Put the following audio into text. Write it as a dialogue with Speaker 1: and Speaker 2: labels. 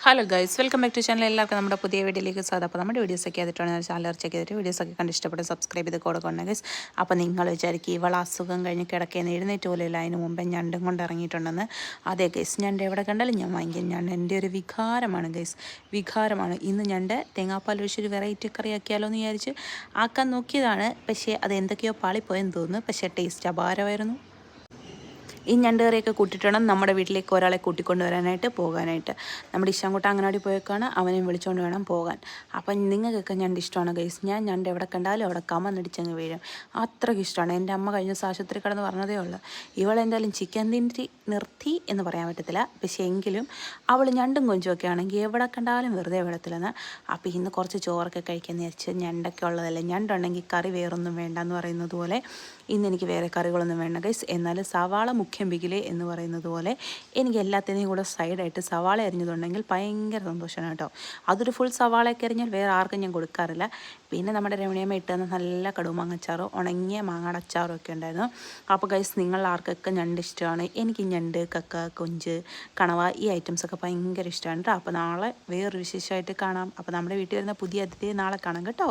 Speaker 1: Hello guys, welcome back to channel. എല്ലാവർക്കും നമ്മുടെ പുതിയ വീഡിയോയിലേക്ക് സ്വാഗതം. അപ്പോൾ നമ്മുടെ വീഡിയോസൊക്കെ ചെയ്തിട്ടാണ് ചാനൽ ചെക്ക് ചെയ്തിട്ട് വീഡിയോസൊക്കെ കണ്ട് ഇഷ്ടപ്പെട്ട് സബ്സ്ക്രൈബ് ചെയ്ത് കൊടുക്കണം ഗൈസ്. അപ്പോൾ നിങ്ങൾ വിചാരിക്കും ഇവൾ അസുഖം കഴിഞ്ഞ് കിടക്കേന്ന് എഴുന്നേറ്റ് പോലെയില്ല, അതിന് മുമ്പേ ഞണ്ടും കൊണ്ട് ഇറങ്ങിയിട്ടുണ്ടെന്ന്. അതെ ഗൈസ്, ഞണ്ട് എവിടെ കണ്ടാലും ഞാൻ വാങ്ങിക്കും. ഞണ്ട് എൻ്റെ ഒരു വികാരമാണ് ഗൈസ്, വികാരമാണ്. ഇന്ന് ഞണ്ട് തേങ്ങാപ്പാൽ ഒഴിച്ചൊരു വെറൈറ്റി കറി ആക്കിയാലോ എന്ന് വിചാരിച്ച് ആക്കാൻ നോക്കിയതാണ്. പക്ഷേ അത് എന്തൊക്കെയോ പാളിപ്പോയെന്ന് തോന്നുന്നു. പക്ഷേ ടേസ്റ്റ് അപാരമായിരുന്നു. ഈ ഞണ്ട് കറിയൊക്കെ കൂട്ടിയിട്ടാണ് നമ്മുടെ വീട്ടിലേക്ക് ഒരാളെ കൂട്ടിക്കൊണ്ടുവരാനായിട്ട് പോകാനായിട്ട്. നമ്മുടെ ഇശാൻകുട്ടൻ അങ്ങനാടി പോയേക്കാണ്, അവനെ വിളിച്ചുകൊണ്ട് വേണം പോകാൻ. അപ്പം നിങ്ങൾക്കൊക്കെ ഞണ്ട് ഇഷ്ടമാണ് ഗൈസ്. ഞാൻ ഞണ്ട് എവിടെ കണ്ടാലും അവിടെ കമന്നടിച്ചങ്ങ് വീഴും, അത്രയ്ക്ക് ഇഷ്ടമാണ്. എൻ്റെ അമ്മ കഴിഞ്ഞ ദിവസം ആശുപത്രി കിടന്ന് പറഞ്ഞതേ ഉള്ളൂ, ഇവളെന്തായാലും ചിക്കൻ നിർത്തി എന്ന് പറയാൻ പറ്റത്തില്ല, പക്ഷേ എങ്കിലും അവൾ ഞണ്ടും കൊഞ്ചുമൊക്കെ ആണെങ്കിൽ എവിടെ കണ്ടാലും വെറുതെ വിടത്തില്ലെന്ന്. അപ്പോൾ ഇന്ന് കുറച്ച് ചോറൊക്കെ കഴിക്കാമെന്ന് വിചാരിച്ച്. ഞണ്ടൊക്കെ ഉള്ളതല്ലേ, ഞണ്ടുണ്ടെങ്കിൽ കറി വേറൊന്നും വേണ്ടെന്ന് പറയുന്നത് പോലെ ഇന്ന് എനിക്ക് വേറെ കറികളൊന്നും വേണ്ട ഗൈസ്. എന്നാലും സവാള മുഖ്യം ബിഗിലേ എന്ന് പറയുന്നത് പോലെ എനിക്ക് എല്ലാത്തിനെയും കൂടെ സൈഡായിട്ട് സവാള അരിഞ്ഞതുണ്ടെങ്കിൽ ഭയങ്കര സന്തോഷമാണ് കേട്ടോ. അതൊരു ഫുൾ സവാളയൊക്കെ അരിഞ്ഞാൽ വേറെ ആർക്കും ഞാൻ കൊടുക്കാറില്ല. പിന്നെ നമ്മുടെ രമണിയമ്മ ഇട്ടുതന്ന നല്ല കടുമാങ്ങച്ചാറും ഉണങ്ങിയ മാങ്ങയുടെ അച്ചാറും ഒക്കെ ഉണ്ടായിരുന്നു. അപ്പോൾ ഗൈസ്, നിങ്ങൾ ആർക്കൊക്കെ ഞണ്ട് ഇഷ്ടമാണ്? എനിക്ക് ഞണ്ട്, കക്ക, കൊഞ്ച്, കണവ ഈ ഐറ്റംസൊക്കെ ഭയങ്കര ഇഷ്ടമാണ് കേട്ടോ. അപ്പോൾ നാളെ വേറൊരു വിശേഷമായിട്ട് കാണാം. അപ്പോൾ നമ്മുടെ വീട്ടിൽ വരുന്ന പുതിയ അതിഥിയെ നാളെ കാണാം കേട്ടോ.